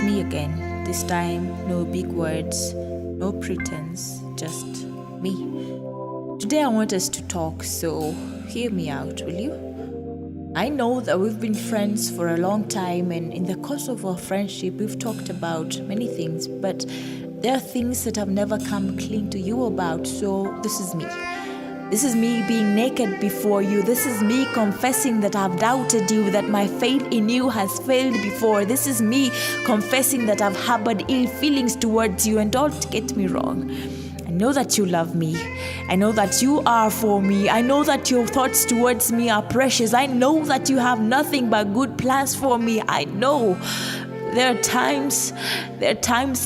me again. This time, no big words, no pretense, just me. Today I want us to talk, so hear me out, will you? I know that we've been friends for a long time, and in the course of our friendship, we've talked about many things, but there are things that I've never come clean to you about, so this is me. This is me being naked before you. This is me confessing that I've doubted you, that my faith in you has failed before. This is me confessing that I've harbored ill feelings towards you, and don't get me wrong. I know that you love me. I know that you are for me. I know that your thoughts towards me are precious. I know that you have nothing but good plans for me. I know. There are times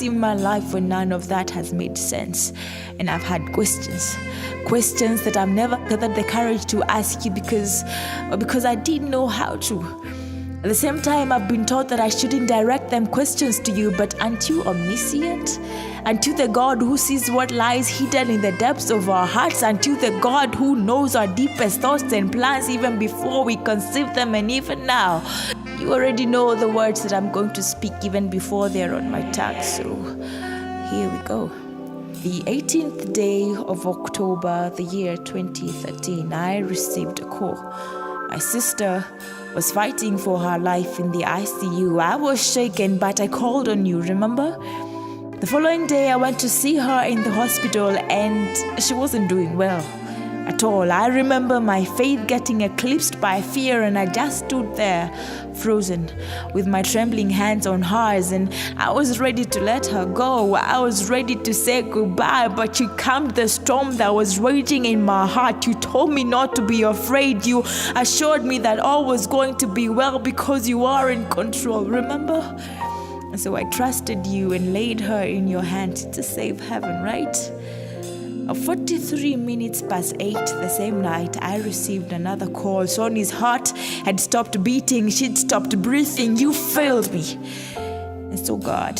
in my life when none of that has made sense. And I've had questions that I've never gathered the courage to ask you because I didn't know how to. At the same time, I've been taught that I shouldn't direct them questions to you, but aren't you omniscient? Aren't you the God who sees what lies hidden in the depths of our hearts? Aren't you the God who knows our deepest thoughts and plans even before we conceive them, and even now? You already know the words that I'm going to speak even before they're on my tongue, so here we go. The 18th day of October, the year 2013, I received a call. My sister was fighting for her life in the ICU. I was shaken, but I called on you, remember? The following day, I went to see her in the hospital, and she wasn't doing well at all. I remember my faith getting eclipsed by fear, and I just stood there, frozen, with my trembling hands on hers, and I was ready to let her go. I was ready to say goodbye, but you calmed the storm that was raging in my heart. You told me not to be afraid. You assured me that all was going to be well because you are in control, remember? And so I trusted you and laid her in your hands to save heaven, right? 43 minutes past 8 the same night, I received another call. Sonny's heart had stopped beating. She'd stopped breathing. You failed me. And so, God,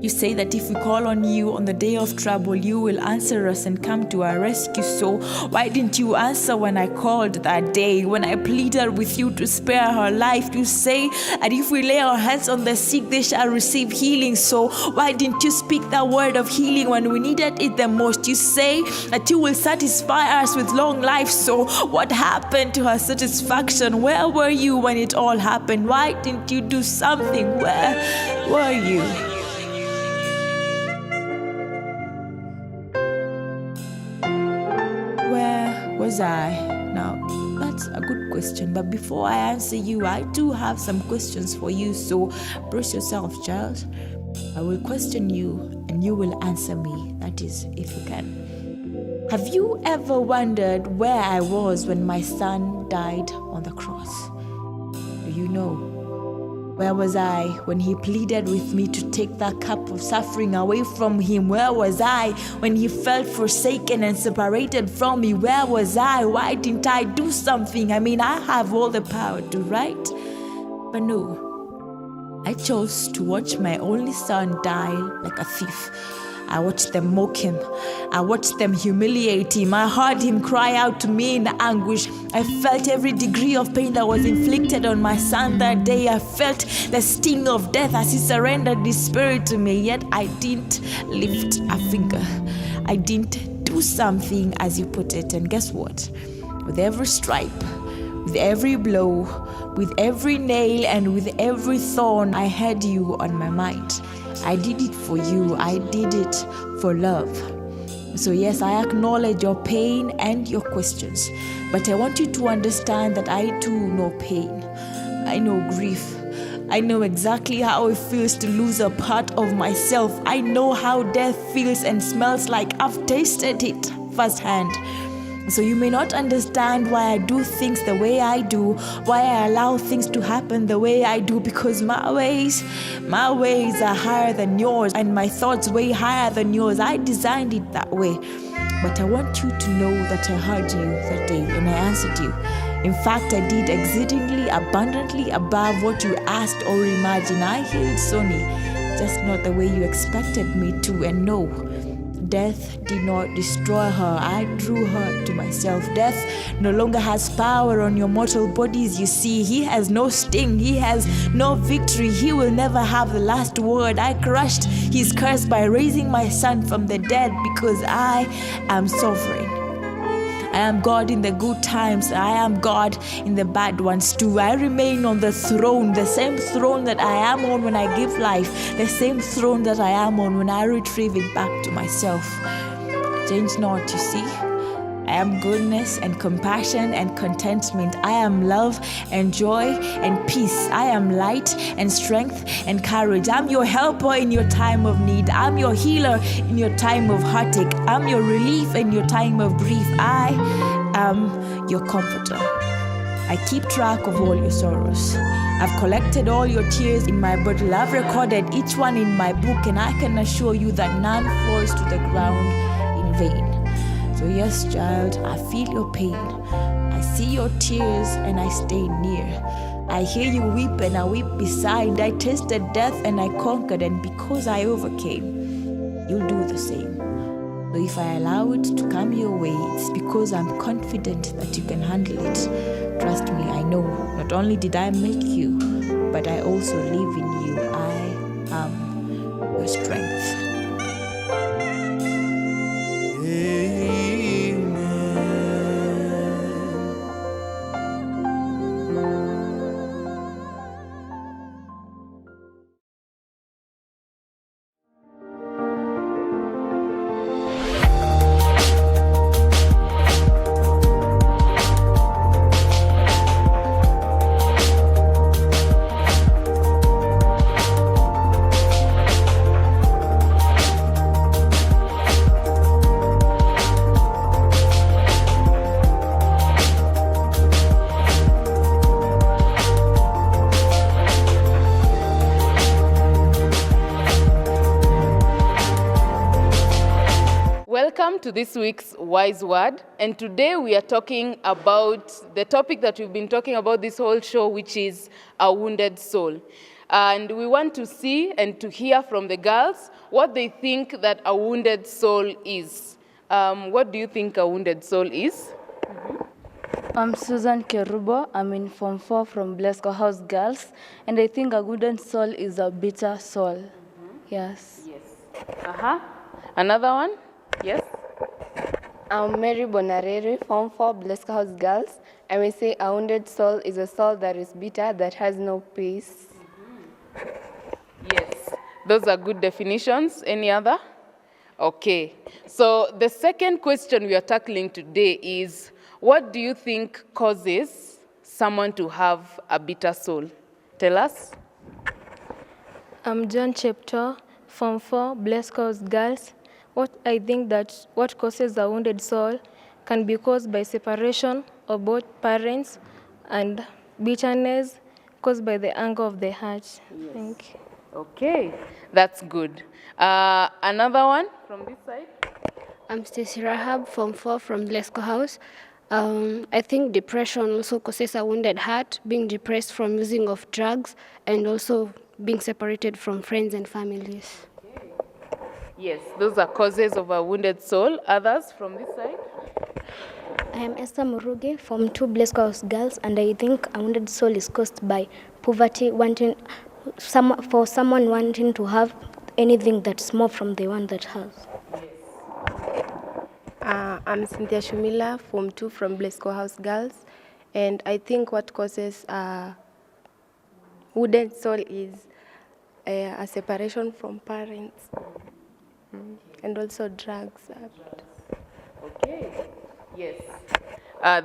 you say that if we call on you on the day of trouble, you will answer us and come to our rescue. So why didn't you answer when I called that day, when I pleaded with you to spare her life? You say that if we lay our hands on the sick, they shall receive healing. So why didn't you speak that word of healing when we needed it the most? You say that you will satisfy us with long life. So what happened to her satisfaction? Where were you when it all happened? Why didn't you do something? Where were you? Was I? Now, that's a good question, but before I answer you, I do have some questions for you, so brace yourself, child. I will question you, and you will answer me, that is, if you can. Have you ever wondered where I was when my son died on the cross? Do you know? Where was I when he pleaded with me to take that cup of suffering away from him? Where was I when he felt forsaken and separated from me? Where was I? Why didn't I do something? I mean, I have all the power to, right? But no, I chose to watch my only son die like a thief. I watched them mock him. I watched them humiliate him. I heard him cry out to me in anguish. I felt every degree of pain that was inflicted on my son that day. I felt the sting of death as he surrendered his spirit to me. Yet I didn't lift a finger. I didn't do something, as you put it. And guess what? With every stripe, with every blow, with every nail, and with every thorn, I had you on my mind. I did it for you. I did it for love. So yes, I acknowledge your pain and your questions, but I want you to understand that I too know pain. I know grief. I know exactly how it feels to lose a part of myself. I know how death feels and smells like. I've tasted it firsthand. So you may not understand why I do things the way I do, why I allow things to happen the way I do, because my ways are higher than yours, and my thoughts way higher than yours. I designed it that way. But I want you to know that I heard you that day and I answered you. In fact, I did exceedingly abundantly above what you asked or imagined. I healed Sonny, just not the way you expected me to. And no, death did not destroy her. I drew her to myself. Death no longer has power on your mortal bodies, you see. He has no sting. He has no victory. He will never have the last word. I crushed his curse by raising my son from the dead because I am sovereign. I am God in the good times. I am God in the bad ones too. I remain on the throne, the same throne that I am on when I give life, the same throne that I am on when I retrieve it back to myself. Change not, you see. I am goodness and compassion and contentment. I am love and joy and peace. I am light and strength and courage. I'm your helper in your time of need. I'm your healer in your time of heartache. I'm your relief in your time of grief. I am your comforter. I keep track of all your sorrows. I've collected all your tears in my bottle. I've recorded each one in my book, and I can assure you that none falls to the ground in vain. So yes, child, I feel your pain. I see your tears and I stay near. I hear you weep and I weep beside. I tasted death and I conquered, and because I overcame, you'll do the same. So if I allow it to come your way, it's because I'm confident that you can handle it. Trust me, I know. Not only did I make you, but I also live in you. I am your strength. Welcome to this week's Wise Word, and today we are talking about the topic that we've been talking about this whole show, which is a wounded soul. And we want to see and to hear from the girls what they think that a wounded soul is. What do you think a wounded soul is? I'm Susan Kerubo. I'm in Form 4 from Blescohouse Girls, and I think a wounded soul is a bitter soul. Yes. Yes. Another one? Yes? I'm Mary Bonarere, Form 4, Blescohouse Girls. I may say a wounded soul is a soul that is bitter, that has no peace. Yes. Those are good definitions. Any other? Okay. So the second question we are tackling today is, what do you think causes someone to have a bitter soul? Tell us. I'm John Chepto, Form 4, Blescohouse Girls. I think that what causes a wounded soul can be caused by separation of both parents and bitterness caused by the anger of the heart. Yes. Thank you. Okay, that's good. Another one from this side? I'm Stacey Rahab, Form 4 from Blescohouse. I think depression also causes a wounded heart, being depressed from using of drugs, and also being separated from friends and families. Yes, those are causes of a wounded soul. Others from this side? I am Esther Muruge from 2 Blescohouse Girls, and I think a wounded soul is caused by poverty, for someone wanting to have anything that's more from the one that has. I'm Cynthia Shumila, Form 2 from Blescohouse Girls, and I think what causes a wounded soul is a separation from parents and also drugs. Okay, yes.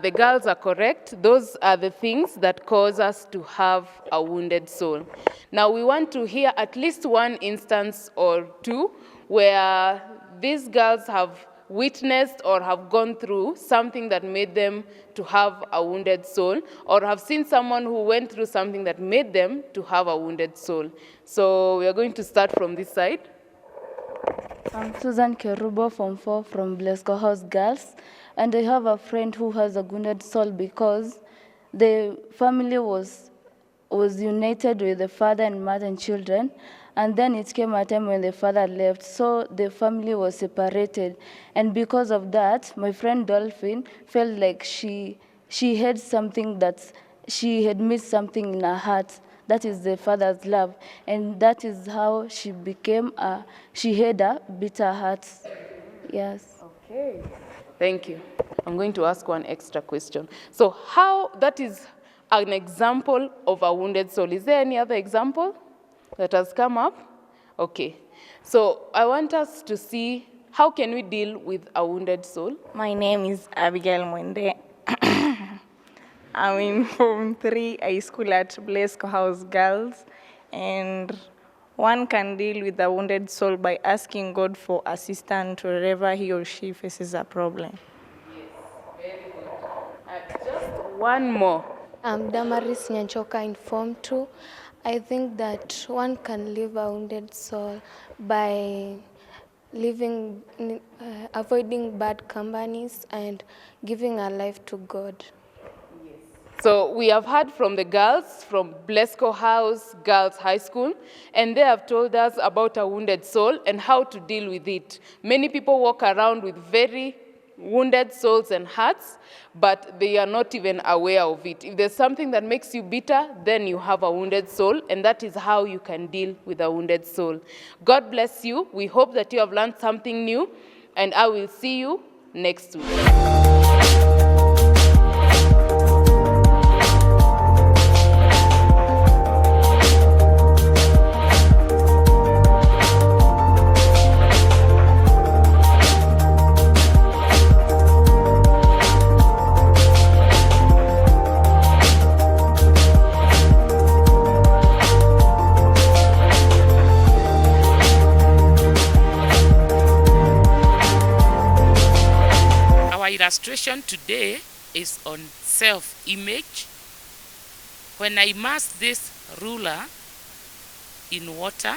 The girls are correct. Those are the things that cause us to have a wounded soul. Now we want to hear at least one instance or two where these girls have witnessed or have gone through something that made them to have a wounded soul, or have seen someone who went through something that made them to have a wounded soul. So we are going to start from this side. I'm Susan Kerubo, Form 4 from Blescohouse Girls, and I have a friend who has a wounded soul because the family was was united with the father and mother and children. And then it came a time when the father left, so the family was separated. And because of that, my friend Dolphin felt like she had something she had missed something in her heart. That is the father's love. And that is how she became she had a bitter heart. Yes. Okay. Thank you. I'm going to ask one extra question. So that is an example of a wounded soul. Is there any other example that has come up? Okay. So I want us to see how can we deal with a wounded soul. My name is Abigail Mwende. I'm in Form 3 high school at Blescohouse Girls, and one can deal with a wounded soul by asking God for assistance wherever he or she faces a problem. Yes, very good. Just one more. I'm Damaris Nyanchoka in Form 2. I think that one can live a wounded soul by avoiding bad companies and giving our life to God. So we have heard from the girls from Blescohouse Girls High School, and they have told us about a wounded soul and how to deal with it. Many people walk around with very wounded souls and hearts, but they are not even aware of it. If there's something that makes you bitter, then you have a wounded soul, and that is how you can deal with a wounded soul. God bless you. We hope that you have learned something new, and I will see you next week. Our illustration today is on self-image. When I immerse this ruler in water,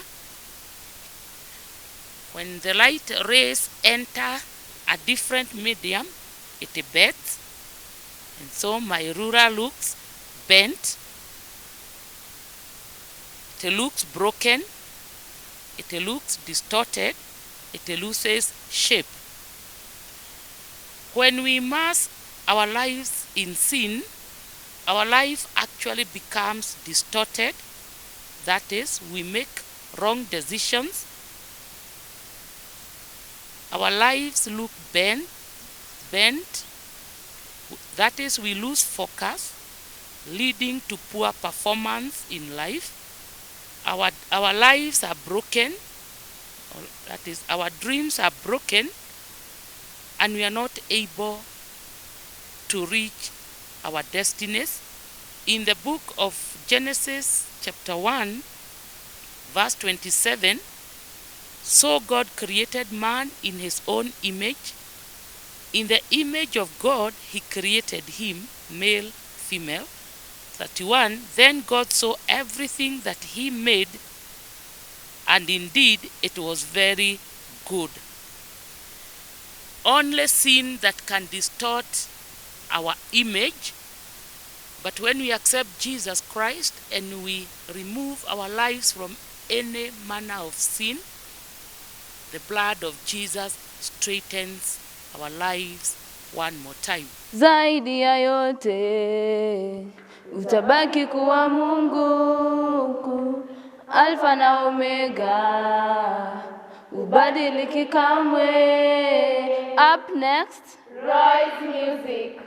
when the light rays enter a different medium, it bends, and so my ruler looks bent, it looks broken, it looks distorted, it loses shape. When we immerse our lives in sin, our life actually becomes distorted. That is, we make wrong decisions. Our lives look bent. That is, we lose focus, leading to poor performance in life. Our lives are broken. That is, our dreams are broken, and we are not able to reach our destinies. In the book of Genesis chapter 1, verse 27, so God created man in his own image. In the image of God, he created him, male, female. 31, then God saw everything that he made, and indeed it was very good. Only sin that can distort our image, but when we accept Jesus Christ and we remove our lives from any manner of sin, the blood of Jesus straightens our lives one more time. Zaidi ya yote utabaki kuwa Mungu, Alfa na Omega, ubadiliki kamwe. Up next, R.O.Y.S music.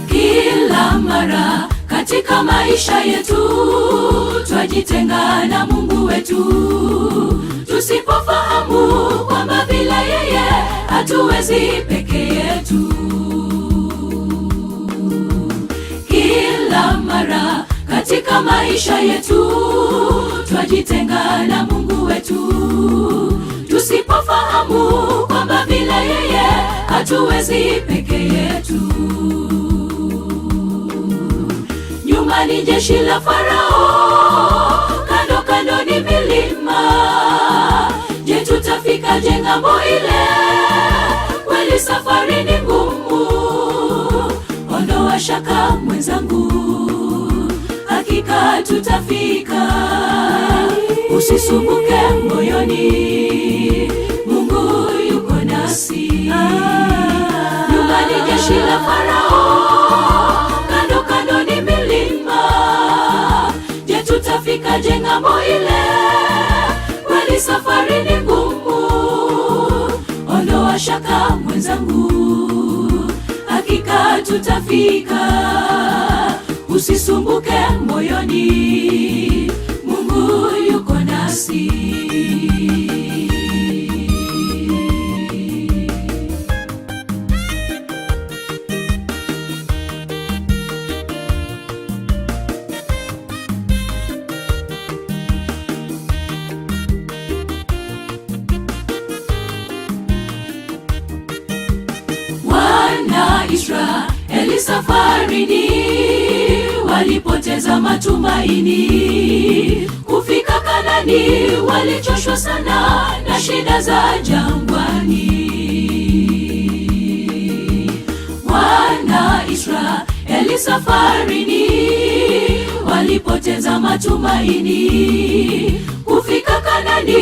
Kila mara katika maisha yetu twajitenga na Mungu wetu, tusipofahamu kwamba bila yeye hatuwezi peke yetu. Kila mara katika maisha yetu twajitenga na Mungu wetu, wetu. Tusipofahamu kwamba bila yeye hatuwezi peke yetu. Nyuma ni jeshi la Farao, kando kando ni milima. Je, tutafika ng'ambo ile? Kweli safari ni ngumu. Ondoa shaka mwenzangu, hakika tutafika. Usisumbuke moyoni, Mungu yuko nasi. Nyuma ni jeshi la Farao, kando kando ni milima. Je, tutafika ng'ambo ile? Kweli safari ni ngumu. Ondoa shaka mwenzangu, hakika tutafika. Usisumbuke moyoni, Mungu yuko nasi. Wana Israeli safarini walipoteza matumaini. Kufika Kanani walichoshwa sana na shida za jangwani. Wana Israeli safarini walipoteza matumaini. Kufika Kanani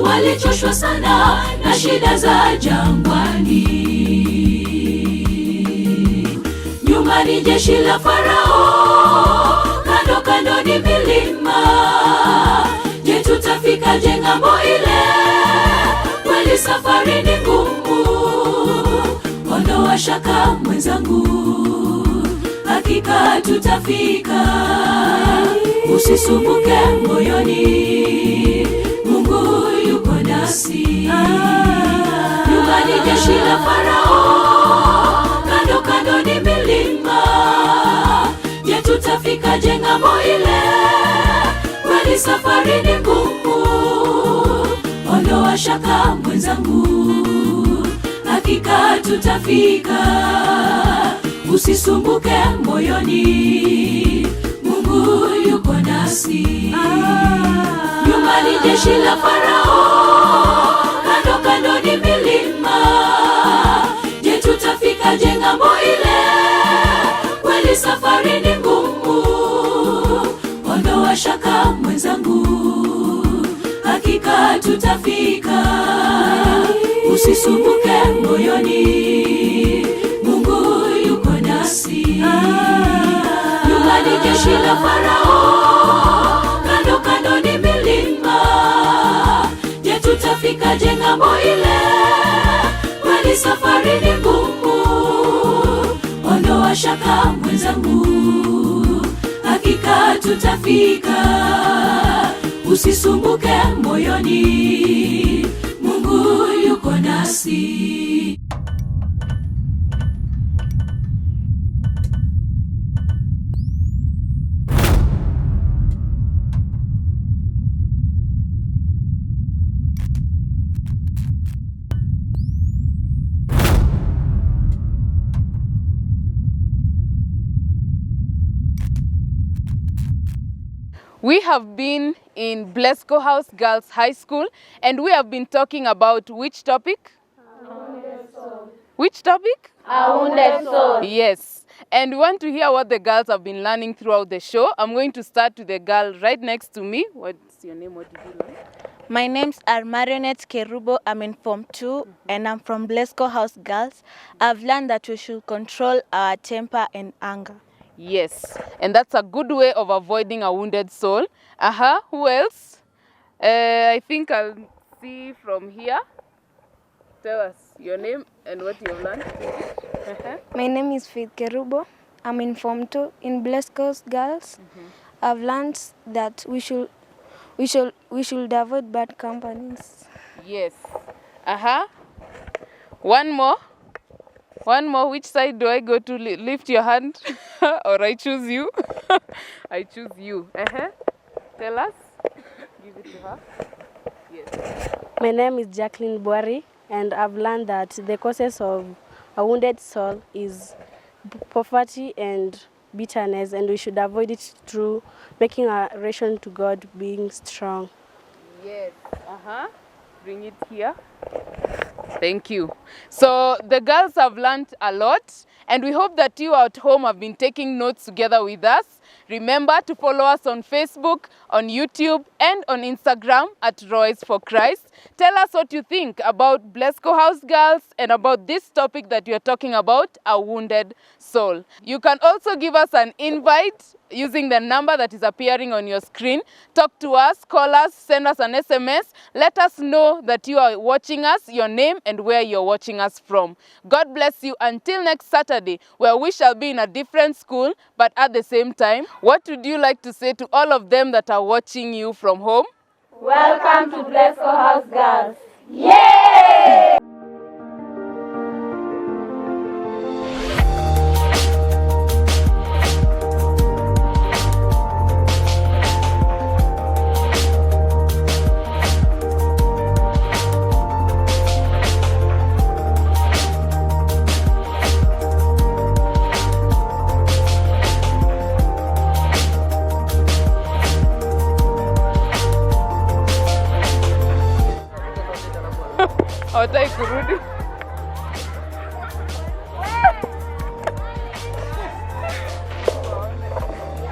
walichoshwa sana na shida za jangwani. Nyuma ni jeshi la Farao, kando kando ni milima. Je, tutafika ng'ambo ile? Kweli safari ni ngumu. Ondoa shaka mwenzangu, hakika tutafika. Usisumbuke moyoni, Mungu yuko nasi. Nyuma ni jeshi la Farao, kando kando ni milima. Je, tutafika ng'ambo ile? Kweli safari ni ngumu. Ondoa shaka mwenzangu, hakika tutafika. Usisumbuke moyoni, Mungu yuko nasi. Nyuma ni jeshi la Farao, kando kando ni milima. Je, tutafika ng'ambo ile? Kweli safari ni ngumu. Ondoa shaka mwenzangu, hakika tutafika. Usisumbuke moyoni, Mungu yuko nasi. Nyuma ni jeshi la Farao, kando kando ni milima. Je, tutafika ng'ambo ile? Kweli safari ni ngumu. Ondoa shaka mwenzangu, hakika tutafika. Usisumbuke moyoni, Mungu yuko nasi. We have been in Blescohouse Girls High School and we have been talking about which topic? Which topic? A wounded soul. Yes. And we want to hear what the girls have been learning throughout the show. I'm going to start with the girl right next to me. What's your name? What did you learn? My name's Marionette Kerubo. I'm in Form 2 and I'm from Blescohouse Girls. I've learned that we should control our temper and anger. Yes, and that's a good way of avoiding a wounded soul. Who else? I think I'll see from here. Tell us your name and what you've learned. My name is Faith Kerubo. I'm in Form 2 in Blescohouse Girls. I've learned that we should avoid bad companies. Yes. One more. One more. Which side do I go to? Lift your hand or I choose you? I choose you. Tell us. Give it to her. My name is Jacqueline Boari, and I've learned that the causes of a wounded soul is poverty and bitterness, and we should avoid it through making our relation to God being strong. Yes. Bring it here. Thank you. So the girls have learned a lot, and we hope that you at home have been taking notes together with us. Remember to follow us on Facebook, on YouTube, and on Instagram at R.O.Y.S for Christ. Tell us what you think about Blescohouse girls and about this topic that we are talking about, a wounded soul. You can also give us an invite using the number that is appearing on your screen. Talk to us, call us, send us an SMS. Let us know that you are watching us, your name, and where you're watching us from. God bless you until next Saturday, where we shall be in a different school, but at the same time, what would you like to say to all of them that are watching you from home? Welcome to Blescohouse Girls. Yay! Hawataki kurudi.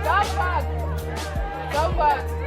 Come back. Come back.